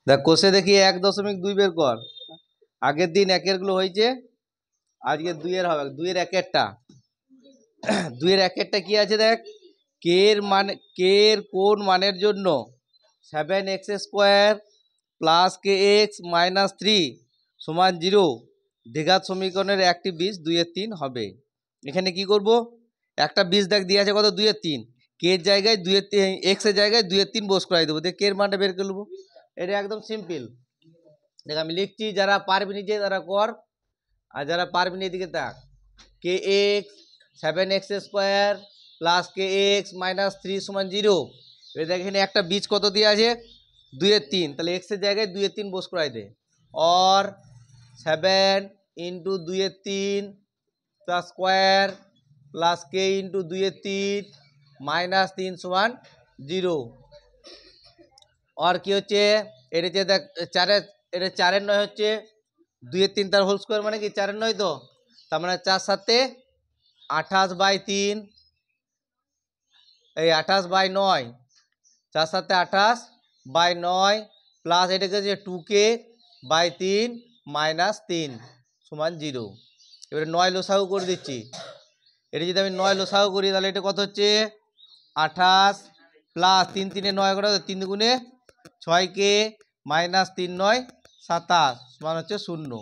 দেখ কোষে দেখি 1.2 বের কর। আগের দিন একের গুলো হয়েছে, আজকে দুইয়ের হবে। দুইয়ের একেরটা দুইয়ের একেরটা কি আছে দেখ, কে এর মানে, কে এর কোন মানের জন্য 7x² প্লাস kx মাইনাস 3 সমান 0 দ্বিঘাত সমীকরণের একটি বীজ 2-3 হবে। এখানে কি করব, একটা বীজ দেখ দিয়ে আছে কত 2-3, কে এর জায়গায় 2-3, এক্স এর জায়গায় 2-3 বস করাই দেবো, দিয়ে কে এর মানটা বের করে নেবো। এটা একদম সিম্পল। দেখ আমি লিখছি, যারা পারবি নিজে তারা কর, আর যারা পারবি না এদিকে দেখ। কে এক্স 7x² প্লাস কে এক্স মাইনাস 3 সমান 0। এবার দেখ এখানে একটা বীজ কত দিয়ে আছে 2-3, তাহলে এক্স এর জায়গায় 2-3 বস করাই দে। और 7 इंटू 2-3 प्लस स्क्वायर प्लस के इंटू 2-3 माइनस 3 समान 0। और কি হচ্ছে এটা যে দেখ 4 এটা 4 এর 9 হচ্ছে 2-3 তার হোল স্কয়ার মানে কি 4 এর 9 তো, তার মানে 4 7 28/3, এই 28/9, 4 7 28/9 প্লাস এটাকে যে 2k/3 মাইনাস 3 সমান 0। এবারে 9 লসাগু করে দিচ্ছি। এটা যদি আমি 9 লসাগু করি তাহলে এটা কত হচ্ছে 28 প্লাস 3 3 9 করে 3 দুগুণে 6k মাইনাস 3 9 27 সমান হচ্ছে 0।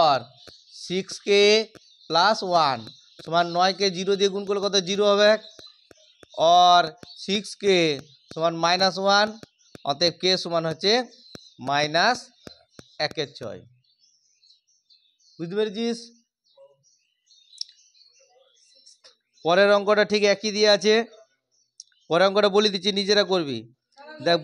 और 6k प्लस 1 समान 9 के 0 দিয়ে গুণ করলে কত 0 হবে। और 6k समान -1, অতএব k সমান হচ্ছে -1/6। বুঝতে পেরেছিস? পরের অঙ্কটা ঠিক একই দিয়ে আছে, পরের অঙ্কটা বলে দিচ্ছি, নিজেরা করবি। দেখ